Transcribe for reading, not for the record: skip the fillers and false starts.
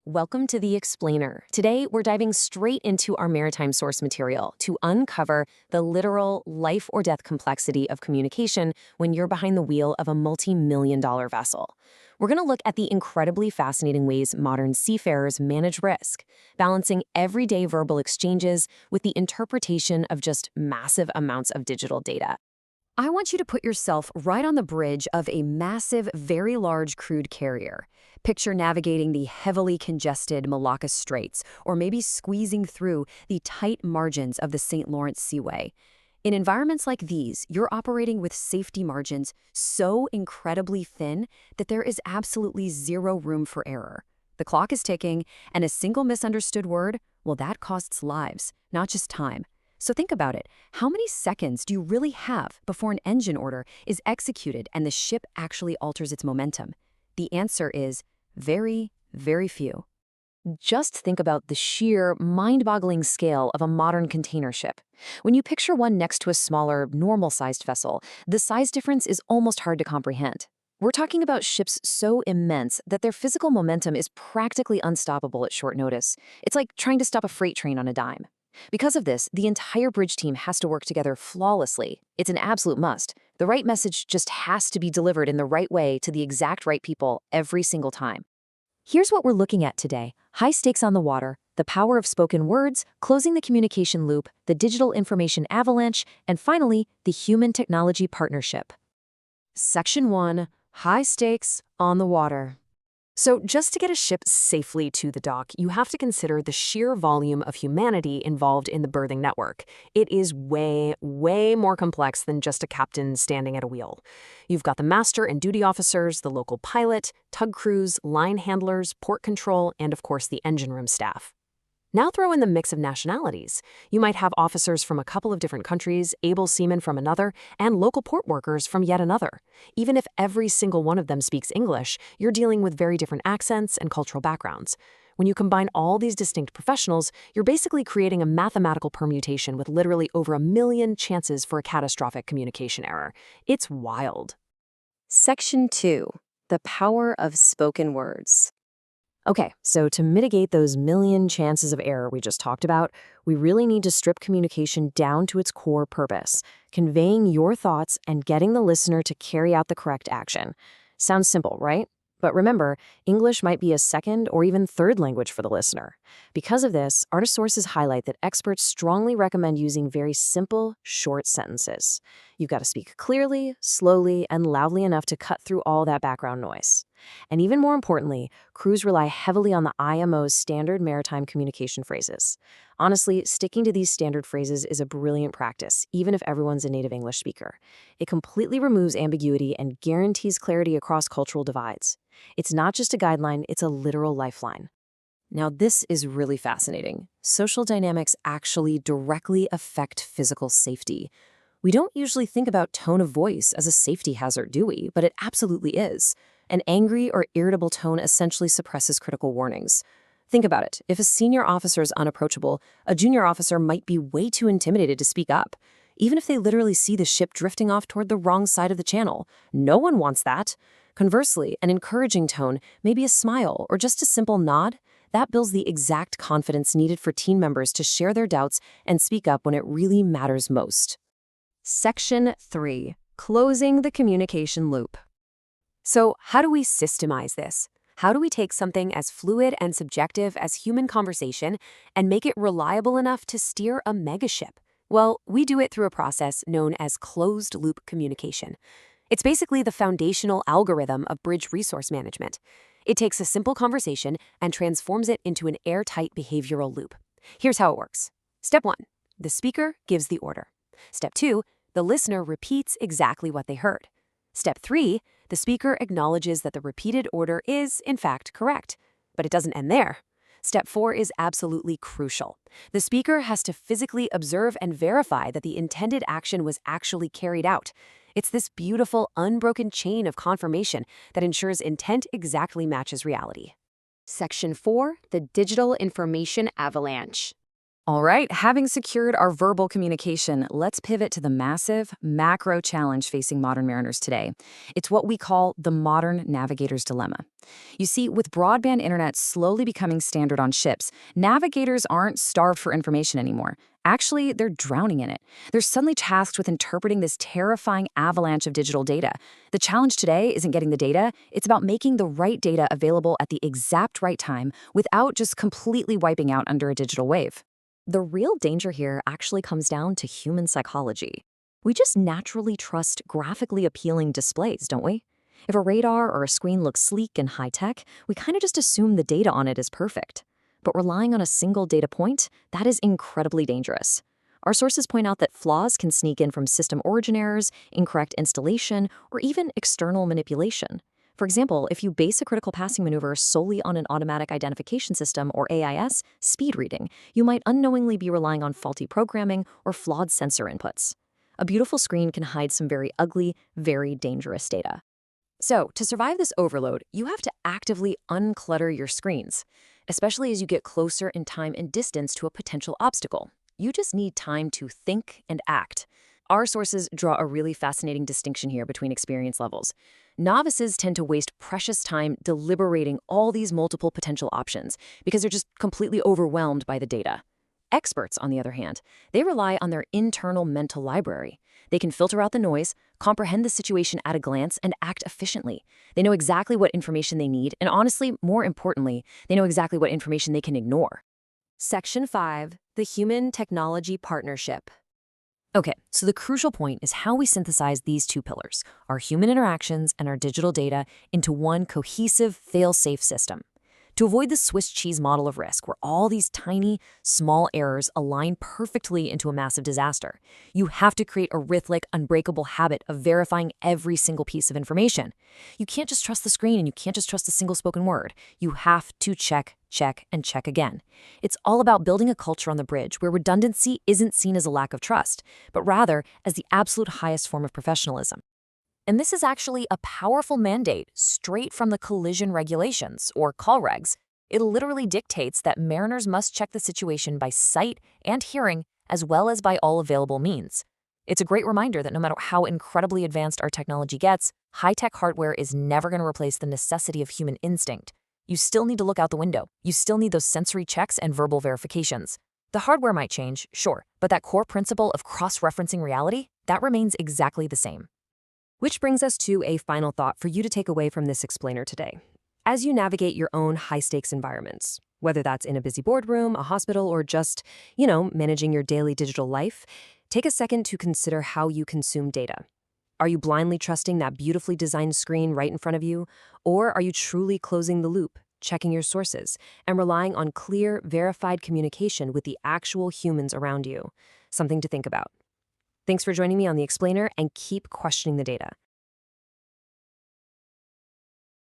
Welcome to The Explainer. Today, we're diving straight into our maritime source material to uncover the literal life or death complexity of communication when you're behind the wheel of a multi-million-dollar vessel. We're going to look at the incredibly fascinating ways modern seafarers manage risk, balancing everyday verbal exchanges with the interpretation of just massive amounts of digital data. I want you to put yourself right on the bridge of a massive, very large crude carrier. Picture navigating the heavily congested Malacca Straits, or maybe squeezing through the tight margins of the St. Lawrence Seaway. In environments like these, you're operating with safety margins so incredibly thin that there is absolutely zero room for error. The clock is ticking, and a single misunderstood word, well, that costs lives, not just time. So think about it. How many seconds do you really have before an engine order is executed and the ship actually alters its momentum? The answer is very, very few. Just think about the sheer, mind-boggling scale of a modern container ship. When you picture one next to a smaller, normal-sized vessel, the size difference is almost hard to comprehend. We're talking about ships so immense that their physical momentum is practically unstoppable at short notice. It's like trying to stop a freight train on a dime. Because of this, the entire bridge team has to work together flawlessly. It's an absolute must. The right message just has to be delivered in the right way to the exact right people every single time. Here's what we're looking at today: high stakes on the water, the power of spoken words, closing the communication loop, the digital information avalanche, and finally, the human-technology partnership. Section 1. High stakes on the water. So just to get a ship safely to the dock, you have to consider the sheer volume of humanity involved in the berthing network. It is way, way more complex than just a captain standing at a wheel. You've got the master and duty officers, the local pilot, tug crews, line handlers, port control, and of course the engine room staff. Now throw in the mix of nationalities. You might have officers from a couple of different countries, able seamen from another, and local port workers from yet another. Even if every single one of them speaks English, you're dealing with very different accents and cultural backgrounds. When you combine all these distinct professionals, you're basically creating a mathematical permutation with literally over 1 million chances for a catastrophic communication error. It's wild. Section 2. The power of spoken words. Okay, so to mitigate those 1 million chances of error we just talked about, we really need to strip communication down to its core purpose, conveying your thoughts and getting the listener to carry out the correct action. Sounds simple, right? But remember, English might be a second or even third language for the listener. Because of this, artist sources highlight that experts strongly recommend using very simple, short sentences. You've got to speak clearly, slowly, and loudly enough to cut through all that background noise. And even more importantly, crews rely heavily on the IMO's standard maritime communication phrases. Honestly, sticking to these standard phrases is a brilliant practice, even if everyone's a native English speaker. It completely removes ambiguity and guarantees clarity across cultural divides. It's not just a guideline, it's a literal lifeline. Now, this is really fascinating. Social dynamics actually directly affect physical safety. We don't usually think about tone of voice as a safety hazard, do we? But it absolutely is. An angry or irritable tone essentially suppresses critical warnings. Think about it. If a senior officer is unapproachable, a junior officer might be way too intimidated to speak up, even if they literally see the ship drifting off toward the wrong side of the channel. No one wants that. Conversely, an encouraging tone, maybe a smile or just a simple nod, that builds the exact confidence needed for team members to share their doubts and speak up when it really matters most. Section 3. Closing the communication loop. So, how do we systemize this? How do we take something as fluid and subjective as human conversation and make it reliable enough to steer a megaship? Well, we do it through a process known as closed-loop communication. It's basically the foundational algorithm of bridge resource management. It takes a simple conversation and transforms it into an airtight behavioral loop. Here's how it works. Step 1. The speaker gives the order. Step 2. The listener repeats exactly what they heard. Step 3. The speaker acknowledges that the repeated order is, in fact, correct. But it doesn't end there. Step 4 is absolutely crucial. The speaker has to physically observe and verify that the intended action was actually carried out. It's this beautiful, unbroken chain of confirmation that ensures intent exactly matches reality. Section 4. The digital information avalanche. All right, having secured our verbal communication, let's pivot to the massive, macro challenge facing modern mariners today. It's what we call the modern navigator's dilemma. You see, with broadband internet slowly becoming standard on ships, navigators aren't starved for information anymore. Actually, they're drowning in it. They're suddenly tasked with interpreting this terrifying avalanche of digital data. The challenge today isn't getting the data, it's about making the right data available at the exact right time without just completely wiping out under a digital wave. The real danger here actually comes down to human psychology. We just naturally trust graphically appealing displays, don't we? If a radar or a screen looks sleek and high-tech, we kind of just assume the data on it is perfect. But relying on a single data point, that is incredibly dangerous. Our sources point out that flaws can sneak in from system origin errors, incorrect installation, or even external manipulation. For example, if you base a critical passing maneuver solely on an automatic identification system or AIS speed reading, you might unknowingly be relying on faulty programming or flawed sensor inputs. A beautiful screen can hide some very ugly, very dangerous data. So, to survive this overload, you have to actively unclutter your screens, especially as you get closer in time and distance to a potential obstacle. You just need time to think and act. Our sources draw a really fascinating distinction here between experience levels. Novices tend to waste precious time deliberating all these multiple potential options because they're just completely overwhelmed by the data. Experts, on the other hand, they rely on their internal mental library. They can filter out the noise, comprehend the situation at a glance, and act efficiently. They know exactly what information they need, and honestly, more importantly, they know exactly what information they can ignore. Section 5, the Human-Technology Partnership. Okay, so the crucial point is how we synthesize these two pillars, our human interactions and our digital data, into one cohesive, fail-safe system. To avoid the Swiss cheese model of risk, where all these tiny, small errors align perfectly into a massive disaster, you have to create a rhythmic, unbreakable habit of verifying every single piece of information. You can't just trust the screen and you can't just trust a single spoken word. You have to check, and check again. It's all about building a culture on the bridge where redundancy isn't seen as a lack of trust, but rather as the absolute highest form of professionalism. And this is actually a powerful mandate straight from the collision regulations, or call regs. It literally dictates that mariners must check the situation by sight and hearing, as well as by all available means. It's a great reminder that no matter how incredibly advanced our technology gets, high-tech hardware is never going to replace the necessity of human instinct. You still need to look out the window. You still need those sensory checks and verbal verifications. The hardware might change, sure, but that core principle of cross-referencing reality, that remains exactly the same. Which brings us to a final thought for you to take away from this explainer today. As you navigate your own high-stakes environments, whether that's in a busy boardroom, a hospital, or just, managing your daily digital life, take a second to consider how you consume data. Are you blindly trusting that beautifully designed screen right in front of you? Or are you truly closing the loop, checking your sources, and relying on clear, verified communication with the actual humans around you? Something to think about. Thanks for joining me on The Explainer, and keep questioning the data.